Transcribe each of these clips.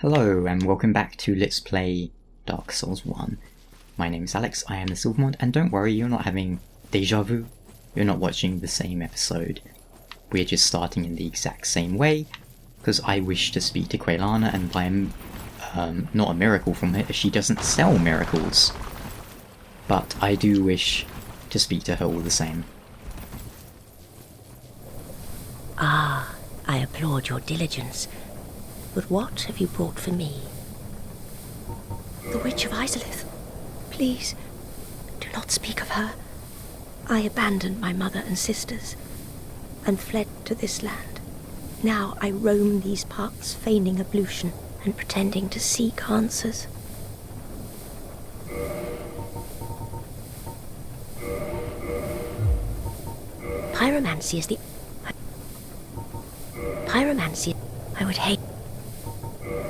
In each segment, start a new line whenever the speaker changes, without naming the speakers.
Hello and welcome back to Let's Play Dark Souls 1. My name's Alex, I am the Silvermond, and don't worry, you're not having deja vu. You're not watching the same episode. We're just starting in the exact same way, because I wish to speak to Quaylana and buy not a miracle from her, she doesn't sell miracles. But I do wish to speak to her all the same.
Ah, I applaud your diligence. But what have you brought for me? The Witch of Izalith. Please, do not speak of her. I abandoned my mother and sisters, and fled to this land. Now I roam these parts, feigning ablution and pretending to seek answers. Pyromancy is the... Pyromancy... I would hate...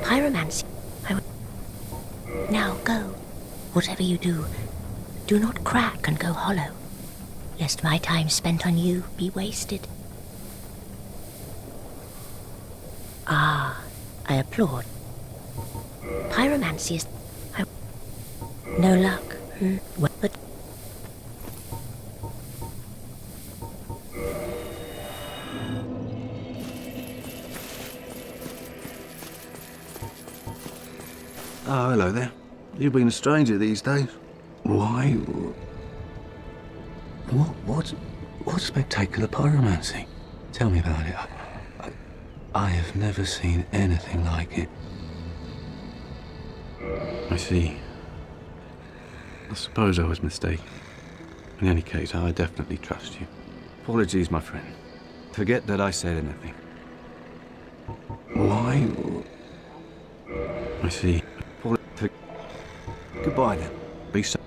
Pyromancy... I would... Now go. Whatever you do, do not crack and go hollow, lest my time spent on you be wasted. Ah, I applaud. Pyromancy is... No luck, Well, but...
Oh, hello there. You've been a stranger these days. Why? What spectacular pyromancy? Tell me about it. I have never seen anything like it. I see. I suppose I was mistaken. In any case, I definitely trust you. Apologies, my friend. Forget that I said anything. Why? I see. Goodbye then. Be safe.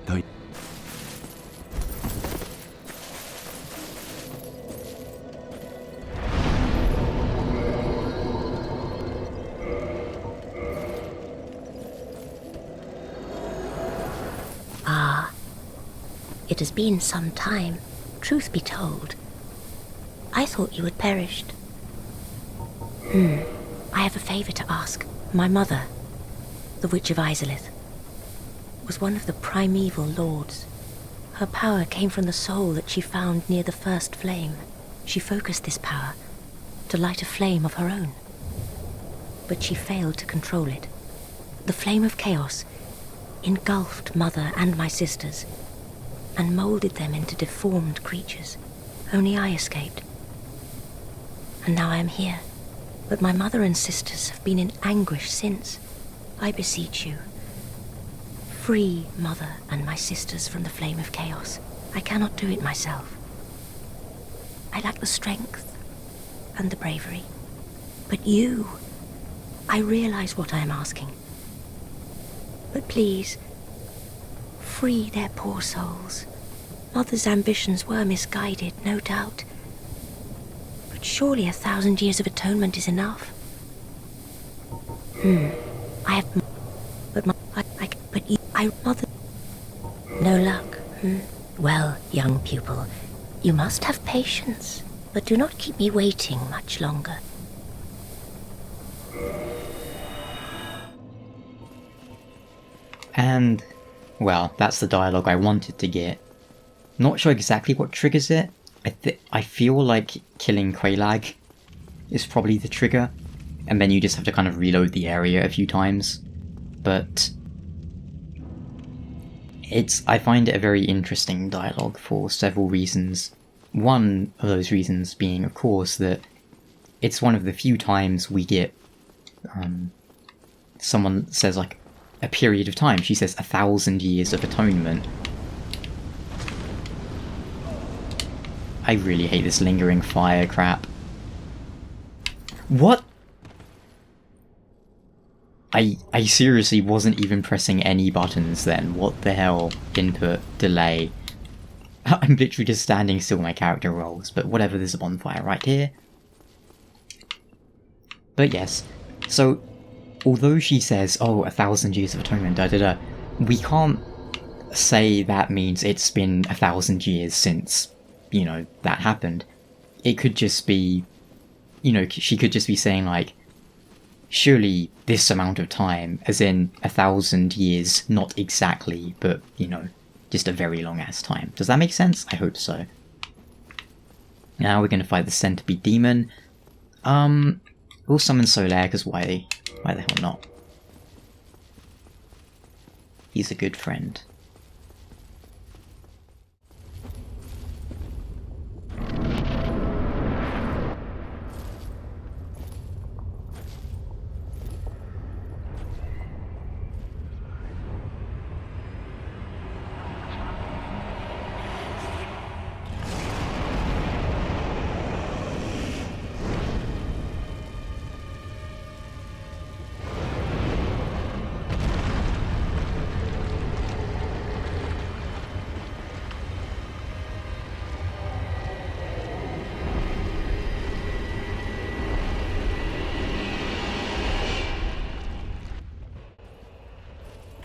Ah, it has been some time, truth be told. I thought you had perished. I have a favor to ask. My mother, the Witch of Izalith, was one of the primeval lords. Her power came from the soul that she found near the first flame. She focused this power to light a flame of her own, but she failed to control it. The flame of chaos engulfed Mother and my sisters and molded them into deformed creatures. Only I escaped. And now I am here, but my mother and sisters have been in anguish since. I beseech you, free Mother and my sisters from the flame of chaos. I cannot do it myself. I lack the strength and the bravery. But you, I realize what I am asking. But please, free their poor souls. Mother's ambitions were misguided, no doubt. But surely 1,000 years of atonement is enough. I have... Mother... No luck, Well, young pupil, you must have patience, but do not keep me waiting much longer.
And, well, that's the dialogue I wanted to get. Not sure exactly what triggers it. I feel like killing Quelaag is probably the trigger, and then you just have to kind of reload the area a few times. But I find it a very interesting dialogue for several reasons. One of those reasons being, of course, that it's one of the few times we get someone says, like, a period of time. She says 1,000 years of atonement. I really hate this lingering fire crap. What? I seriously wasn't even pressing any buttons then. What the hell? Input, delay. I'm literally just standing still, my character rolls, but whatever, there's a bonfire right here. But yes, so although she says, oh, 1,000 years of atonement, da-da-da, we can't say that means it's been 1,000 years since, you know, that happened. It could just be, you know, she could just be saying, like, surely this amount of time, as in 1,000 years, not exactly, but, you know, just a very long ass time. Does that make sense? I hope so. Now we're going to fight the Centipede Demon. We'll summon Solaire, because why the hell not? He's a good friend.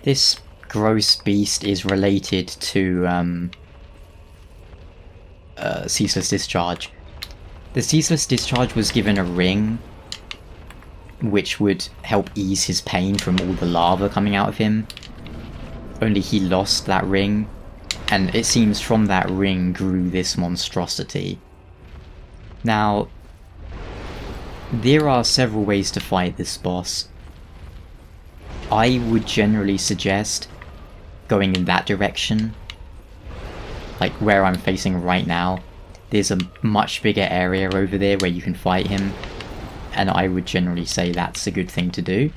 This gross beast is related to Ceaseless Discharge. The Ceaseless Discharge was given a ring which would help ease his pain from all the lava coming out of him. Only he lost that ring, and it seems from that ring grew this monstrosity. Now, there are several ways to fight this boss. I would generally suggest going in that direction, like where I'm facing right now. There's a much bigger area over there where you can fight him, and I would generally say that's a good thing to do.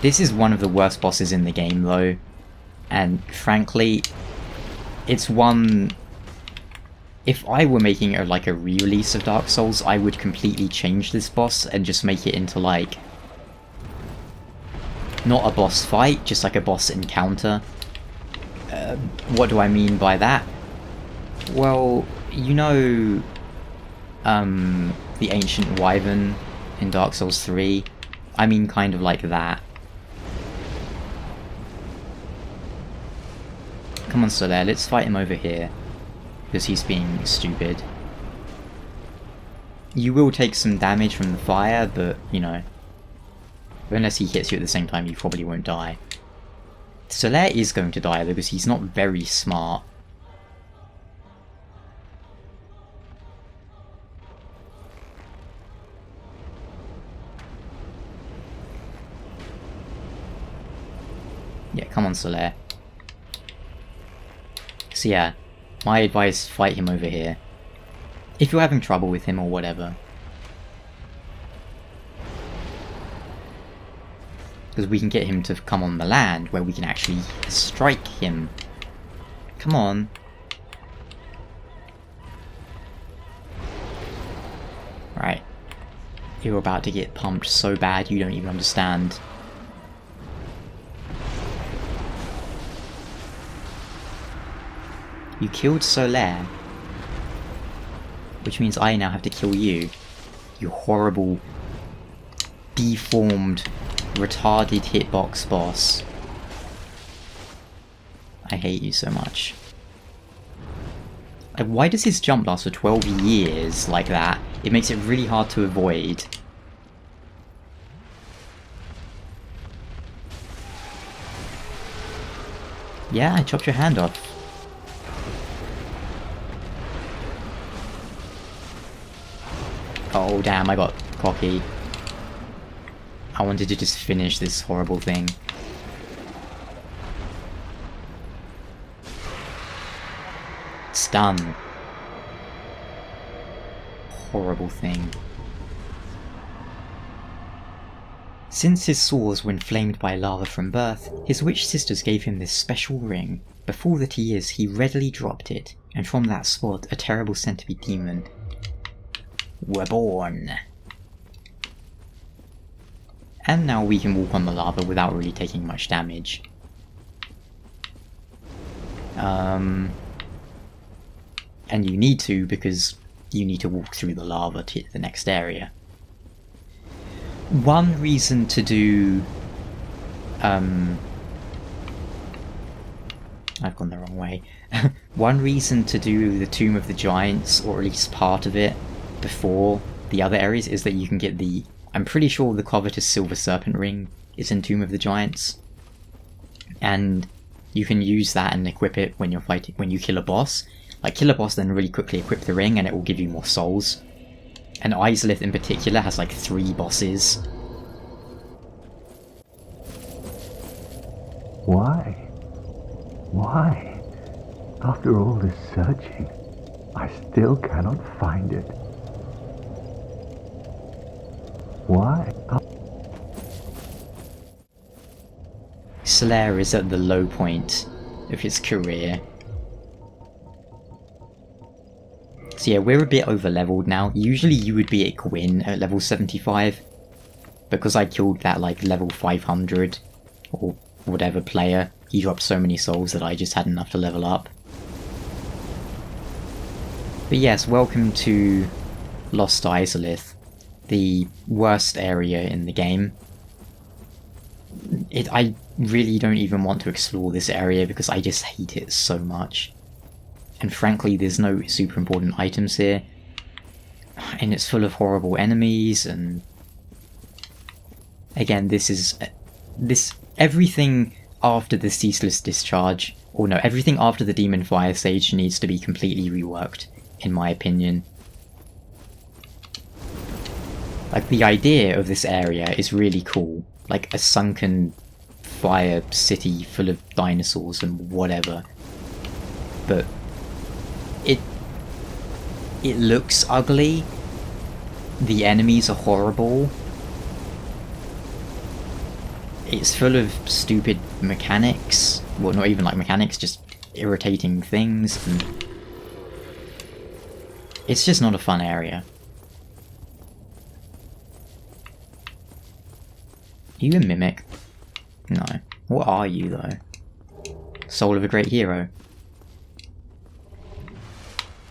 This is one of the worst bosses in the game though, and frankly, it's one... If I were making a re-release of Dark Souls, I would completely change this boss and just make it into like... not a boss fight, just like a boss encounter. What do I mean by that? Well, you know... the Ancient Wyvern in Dark Souls 3? I mean kind of like that. Come on, Solaire, let's fight him over here. Because he's being stupid. You will take some damage from the fire, but, you know... unless he hits you at the same time, you probably won't die. Solaire is going to die because he's not very smart. Yeah, come on, Solaire. So yeah, my advice, fight him over here. If you're having trouble with him or whatever. Because we can get him to come on the land where we can actually strike him. Come on. Right. You're about to get pumped so bad you don't even understand. You killed Solaire. Which means I now have to kill you. You horrible, deformed, retarded hitbox boss. I hate you so much. Like, why does his jump last for 12 years like that? It makes it really hard to avoid. Yeah, I chopped your hand off. Oh damn, I got cocky. I wanted to just finish this horrible thing. Stun. Horrible thing. Since his sores were inflamed by lava from birth, his witch sisters gave him this special ring. Before the years, he readily dropped it, and from that spot, a terrible centipede demon were born. And now we can walk on the lava without really taking much damage. And you need to, because you need to walk through the lava to hit the next area. One reason to do... I've gone the wrong way. One reason to do the Tomb of the Giants, or at least part of it, before the other areas, is that you can get the I'm pretty sure the covetous Silver Serpent Ring is in Tomb of the Giants, and you can use that and equip it when you're fighting, when you kill a boss. Like, kill a boss, then really quickly equip the ring, and it will give you more souls. And Izalith in particular has like 3 bosses.
Why? Why? After all this searching, I still cannot find it. Why?
Slayer is at the low point of his career. So yeah, we're a bit over leveled now. Usually you would be at Gwyn at level 75. Because I killed that like level 500 or whatever player, he dropped so many souls that I just had enough to level up. But yes, welcome to Lost Izalith, the worst area in the game. I really don't even want to explore this area because I just hate it so much. And frankly, there's no super important items here. And it's full of horrible enemies, and again, everything after the Ceaseless Discharge, or no, everything after the Demon Fire Sage needs to be completely reworked, in my opinion. Like, the idea of this area is really cool. Like, a sunken fire city full of dinosaurs and whatever. But it looks ugly. The enemies are horrible. It's full of stupid mechanics. Well, not even like mechanics, just irritating things. And it's just not a fun area. Are you a mimic? No. What are you, though? Soul of a great hero.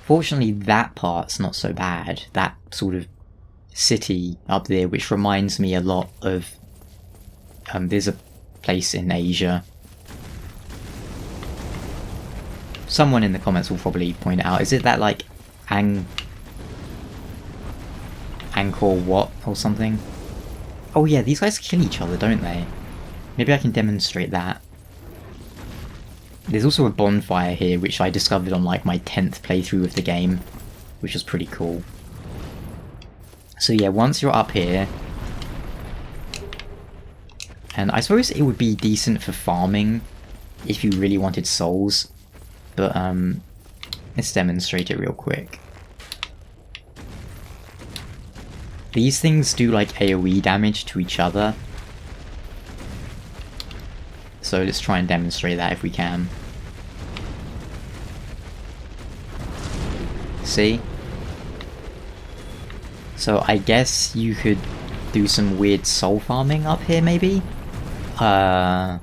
Fortunately, that part's not so bad. That sort of city up there, which reminds me a lot of... there's a place in Asia. Someone in the comments will probably point it out. Is it that, like, Angkor Wat or something? Oh yeah, these guys kill each other, don't they? Maybe I can demonstrate that. There's also a bonfire here, which I discovered on like my 10th playthrough of the game, which was pretty cool. So yeah, once you're up here, and I suppose it would be decent for farming if you really wanted souls, but let's demonstrate it real quick. These things do like AoE damage to each other. So let's try and demonstrate that if we can. See? So I guess you could do some weird soul farming up here, maybe? Like,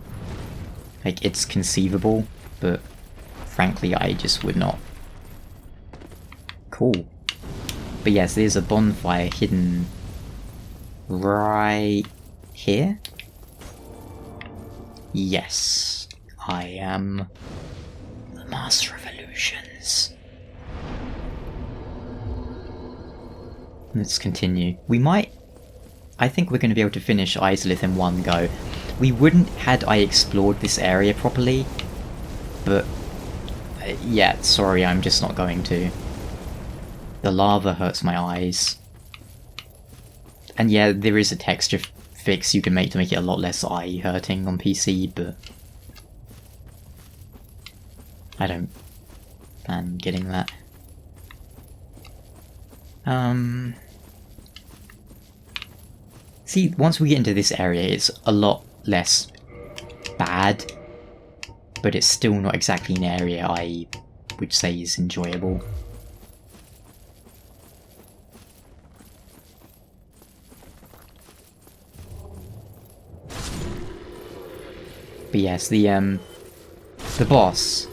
it's conceivable, but frankly I just would not. Cool. But yes, there's a bonfire hidden right here. Yes, I am the Master of Illusions. Let's continue. I think we're going to be able to finish Izalith in one go. We wouldn't had I explored this area properly, but yeah, sorry, I'm just not going to. The lava hurts my eyes. And yeah, there is a texture fix you can make to make it a lot less eye hurting on PC, but I don't plan getting that. See, once we get into this area, it's a lot less bad, but it's still not exactly an area I would say is enjoyable. But yes, the boss,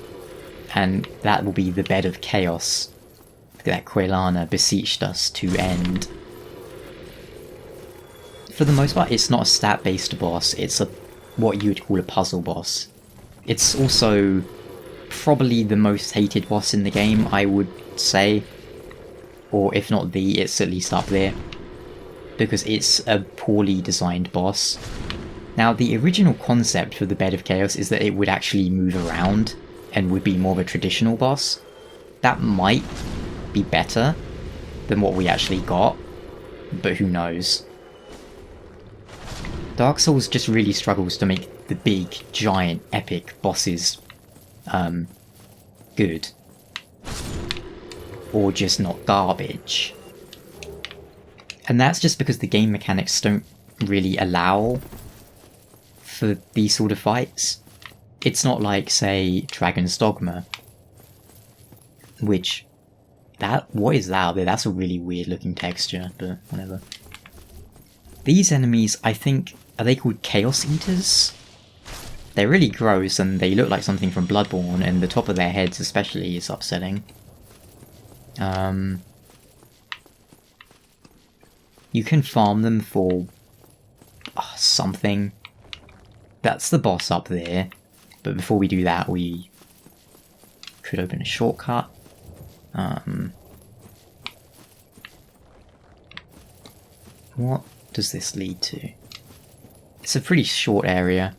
and that will be the Bed of Chaos that Quelana beseeched us to end. For the most part, it's not a stat-based boss, it's what you would call a puzzle boss. It's also probably the most hated boss in the game, I would say. Or if not the, it's at least up there. because it's a poorly designed boss. Now, the original concept for the Bed of Chaos is that it would actually move around and would be more of a traditional boss. That might be better than what we actually got, but who knows. Dark Souls just really struggles to make the big, giant, epic bosses good. Or just not garbage. And that's just because the game mechanics don't really allow for these sort of fights. It's not like, say, Dragon's Dogma, which, what is that? That's a really weird looking texture, but whatever. These enemies, I think, are they called Chaos Eaters? They're really gross and they look like something from Bloodborne, and the top of their heads especially is upsetting. You can farm them for something. That's the boss up there. But before we do that, we could open a shortcut. What does this lead to? It's a pretty short area.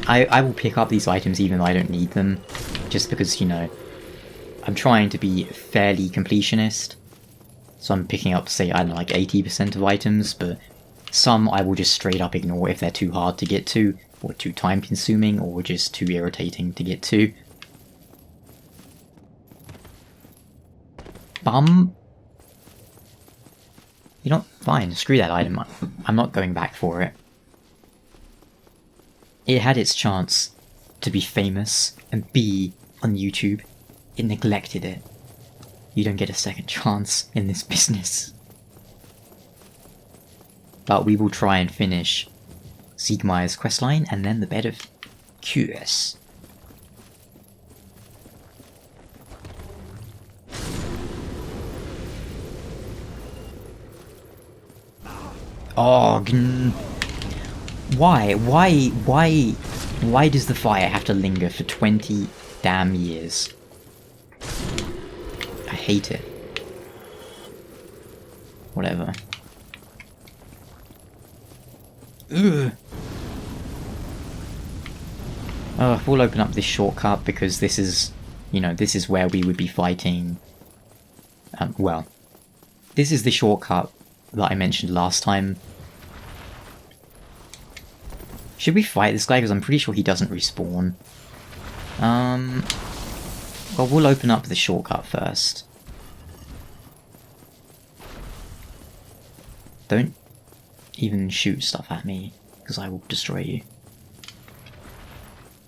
I will pick up these items even though I don't need them. Just because, you know, I'm trying to be fairly completionist. So I'm picking up, say, I don't know, like 80% of items, but some I will just straight up ignore if they're too hard to get to, or too time consuming, or just too irritating to get to. Bum. You know, fine, screw that item. I'm not going back for it. It had its chance to be famous and be on YouTube. It neglected it. You don't get a second chance in this business. But we will try and finish Siegmeyer's questline and then the Bed of Chaos. Oh, why does the fire have to linger for 20 damn years? I hate it. Whatever. Ugh. We'll open up this shortcut because this is, you know, this is where we would be fighting. Well, this is the shortcut that I mentioned last time. Should we fight this guy? Because I'm pretty sure he doesn't respawn. Well, we'll open up the shortcut first. Don't even shoot stuff at me, because I will destroy you.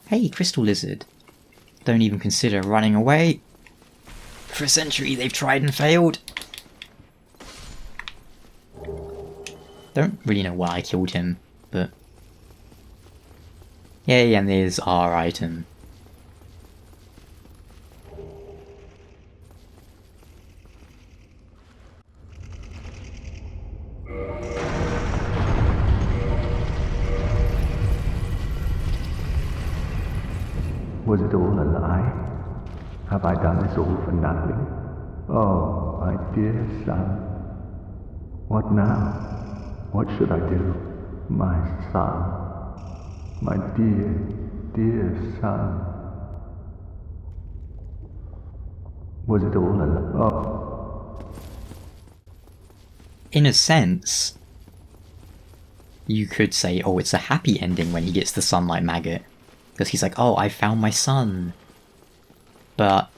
Hey, Crystal Lizard. Don't even consider running away. For a century they've tried and failed. Don't really know why I killed him, but... Yay, and there's our item.
Was it all a lie? Have I done this all for nothing? Oh, my dear son. What now? What should I do? My son. My dear, dear son. Was it all a lie? Oh.
In a sense, you could say, oh, it's a happy ending when he gets the Sunlight Maggot. Because he's like, oh, I found my son. But,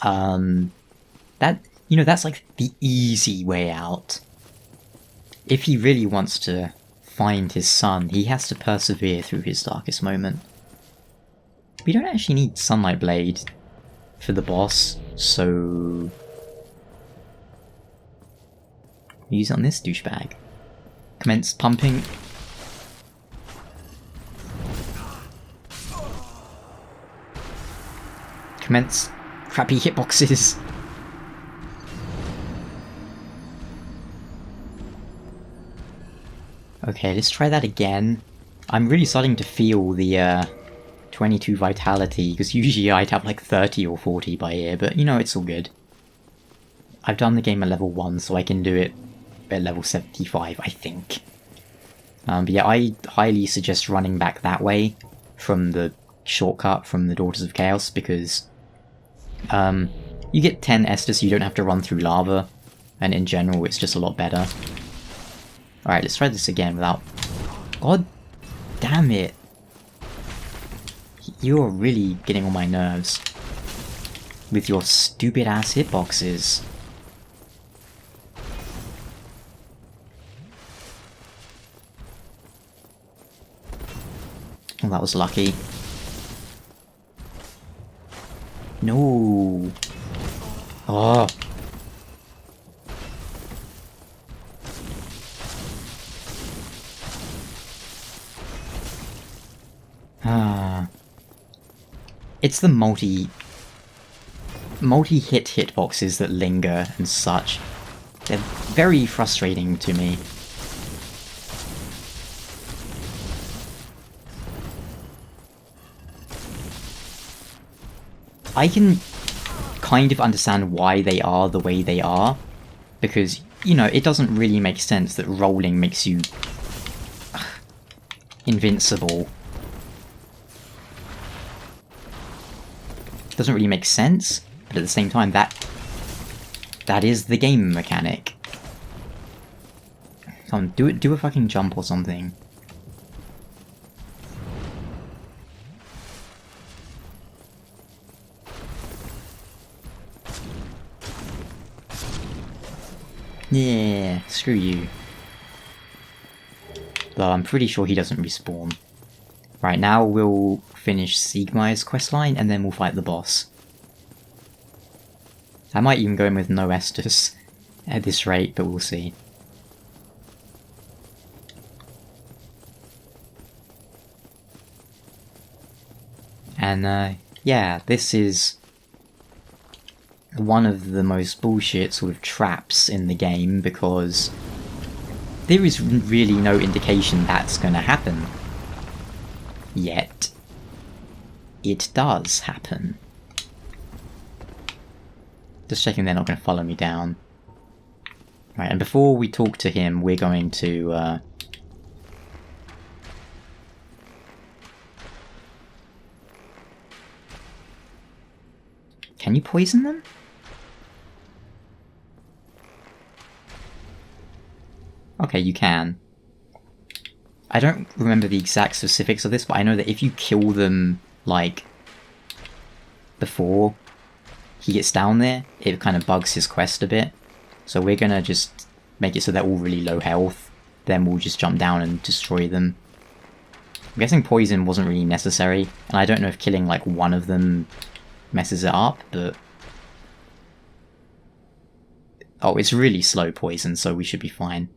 that, you know, that's like the easy way out. If he really wants to find his son, he has to persevere through his darkest moment. We don't actually need Sunlight Blade for the boss, so... use it on this douchebag. Commence pumping. Commence crappy hitboxes. Okay, let's try that again. I'm really starting to feel the 22 vitality, because usually I'd have like 30 or 40 by here, but you know, it's all good. I've done the game at level 1, so I can do it at level 75, I think. But yeah, I highly suggest running back that way from the shortcut from the Daughters of Chaos, because you get 10 Estus, so you don't have to run through lava, and in general it's just a lot better. Alright, let's try this again without... God damn it! You're really getting on my nerves with your stupid ass hitboxes. Oh, that was lucky. No. Oh. Ah. It's the multi-hit hitboxes that linger and such. They're very frustrating to me. I can kind of understand why they are the way they are, because, you know, it doesn't really make sense that rolling makes you invincible. Doesn't really make sense, but at the same time, that is the game mechanic. Come on, do a fucking jump or something. Yeah, screw you. Though I'm pretty sure he doesn't respawn. Right, now we'll finish Siegmeyer's questline and then we'll fight the boss. I might even go in with no Estus at this rate, but we'll see. And yeah, this is one of the most bullshit sort of traps in the game, because there is really no indication that's gonna happen. Yet, it does happen. Just checking they're not going to follow me down. Right, and before we talk to him, we're going to... Can you poison them? Okay, you can. I don't remember the exact specifics of this, but I know that if you kill them, like, before he gets down there, it kind of bugs his quest a bit. So we're gonna just make it so they're all really low health, then we'll just jump down and destroy them. I'm guessing poison wasn't really necessary, and I don't know if killing, like, one of them messes it up, but... Oh, it's really slow poison, so we should be fine.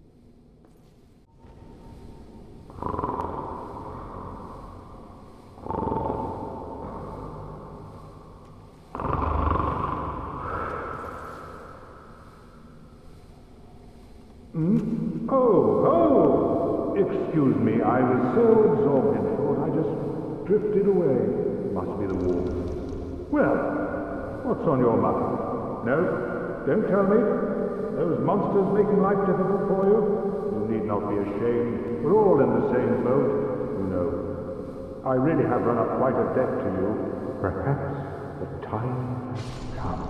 Oh, excuse me, I was so absorbed in thought I just drifted away. Must be the warmth. Well, what's on your mind? No, don't tell me. Those monsters making life difficult for you? You need not be ashamed. We're all in the same boat, you know. I really have run up quite a debt to you. Perhaps the time has come.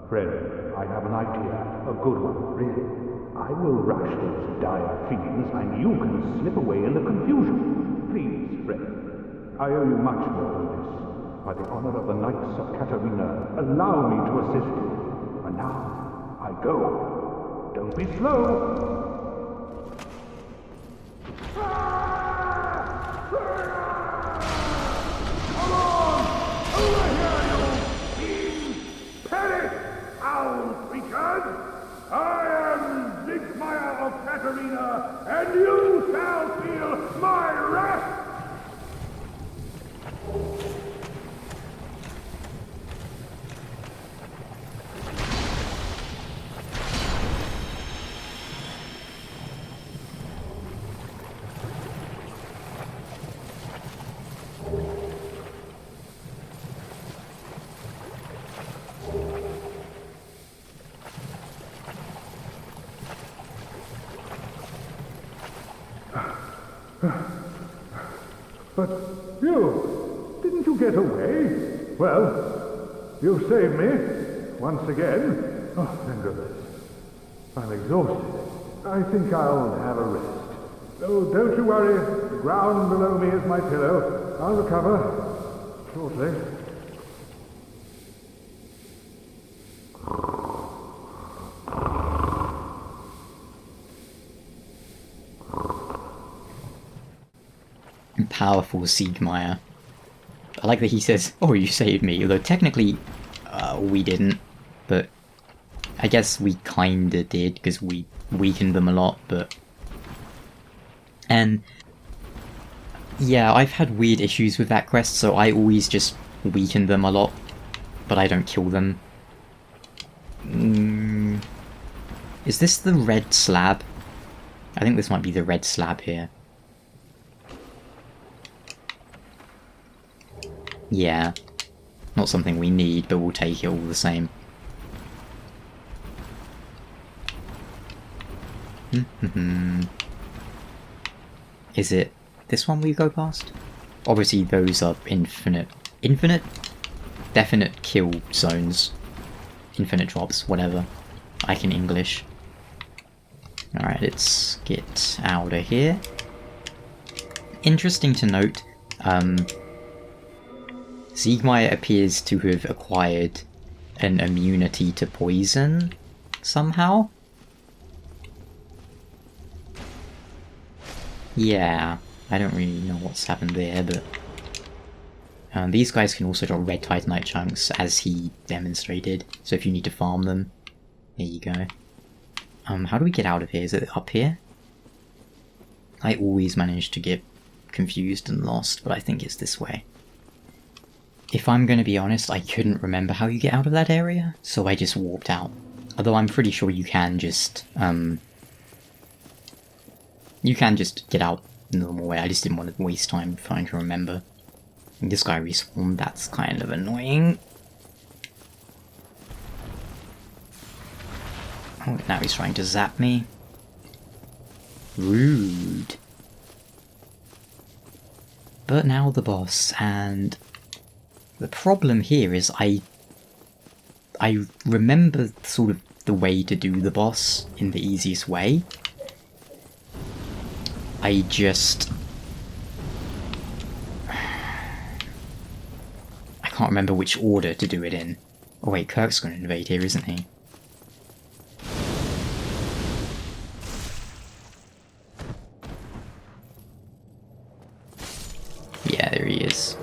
Friend, I have an idea. A good one, really. I will rush those dire fiends, and you can slip away in the confusion. Please, friend. I owe you much more than this. By the honor of the Knights of Katarina, allow me to assist you. And now, I go. Don't be slow. And you shall feel my wrath! But you, didn't you get away? Well, you've saved me, once again. Oh, thank goodness. I'm exhausted. I think I'll have a rest. Oh, don't you worry. The ground below me is my pillow. I'll recover shortly.
Powerful Siegmeyer. I like that he says, "Oh, you saved me," although technically we didn't, but I guess we kinda did because we weakened them a lot, but... And yeah, I've had weird issues with that quest, so I always just weaken them a lot, but I don't kill them. Is this the red slab? I think this might be the red slab here. Yeah, not something we need, but we'll take it all the same. Is it this one we go past? Obviously those are infinite... Definite kill zones. Infinite drops, whatever. I can English. Alright, let's get out of here. Interesting to note, Siegmeyer appears to have acquired an immunity to poison, somehow? Yeah, I don't really know what's happened there, but... these guys can also drop red titanite chunks, as he demonstrated, so if you need to farm them, there you go. How do we get out of here? Is it up here? I always manage to get confused and lost, but I think it's this way. If I'm going to be honest, I couldn't remember how you get out of that area, so I just warped out. Although I'm pretty sure you can just, get out the normal way. I just didn't want to waste time trying to remember. And this guy respawned, that's kind of annoying. Oh, now he's trying to zap me. Rude. But now the boss, and... the problem here is I remember sort of the way to do the boss in the easiest way. I just... I can't remember which order to do it in. Oh wait, Kirk's gonna invade here, isn't he? Yeah, there he is.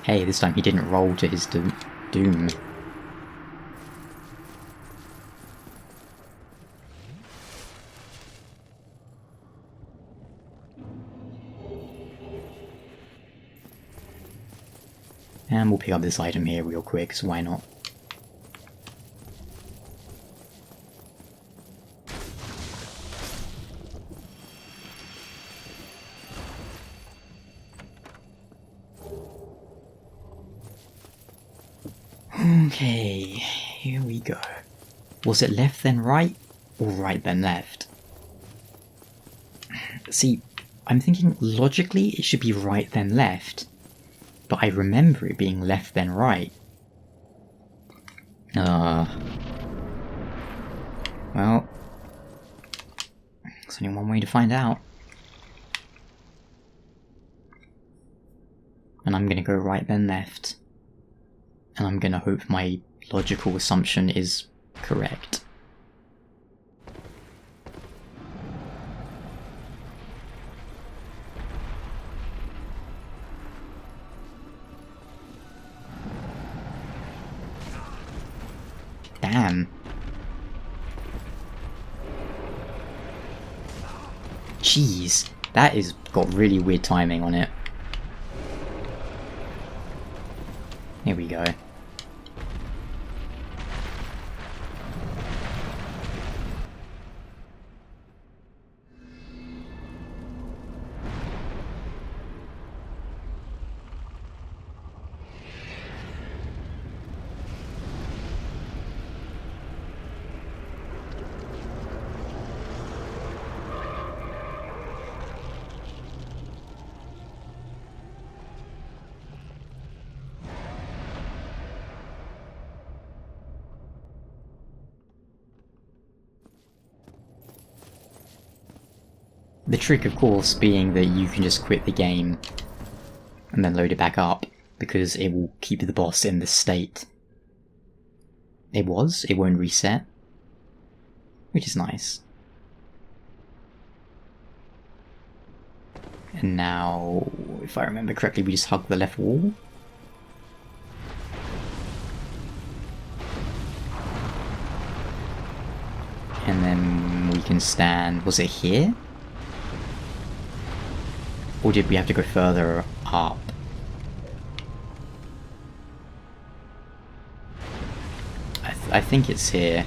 Hey, this time he didn't roll to his doom. And we'll pick up this item here real quick, so why not? Okay, here we go. Was it left then right, or right then left? See, I'm thinking logically it should be right then left, but I remember it being left then right. Well, there's only one way to find out. And I'm gonna go right then left. And I'm gonna hope my logical assumption is correct. Damn. Jeez, that is got really weird timing on it. Here we go. The trick, of course, being that you can just quit the game and then load it back up, because it will keep the boss in this state. It won't reset, which is nice. And now, if I remember correctly, we just hug the left wall. And then we can stand... was it here? Or did we have to go further up? I think it's here.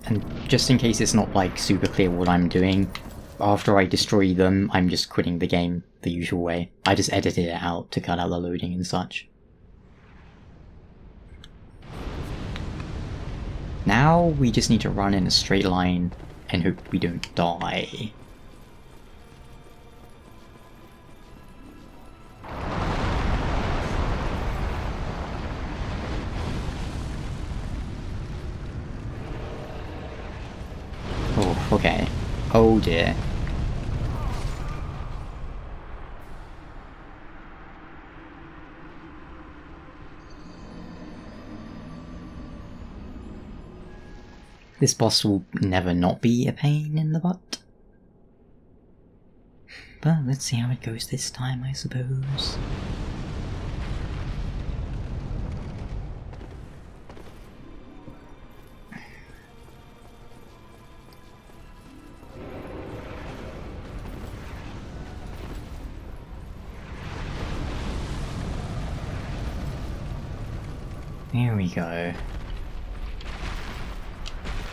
And just in case it's not like super clear what I'm doing, after I destroy them, I'm just quitting the game the usual way. I just edited it out to cut out the loading and such. Now we just need to run in a straight line and hope we don't die. Oh, okay. Oh dear. This boss will never not be a pain in the butt. But let's see how it goes this time, I suppose. There we go.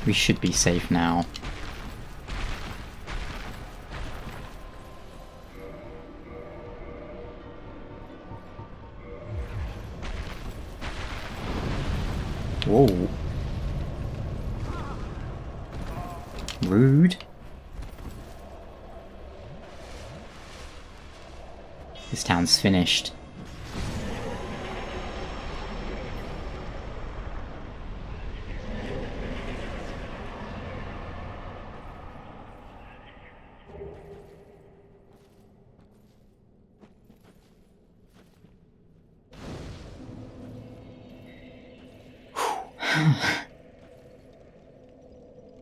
We should be safe now. Whoa. Rude. This town's finished.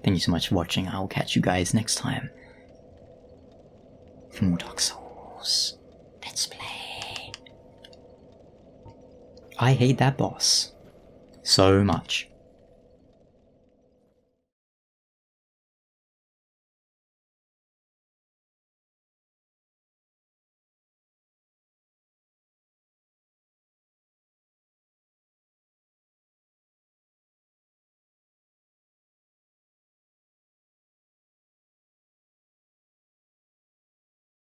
Thank you so much for watching. I'll catch you guys next time for more Dark Souls Let's Play. I hate that boss so much.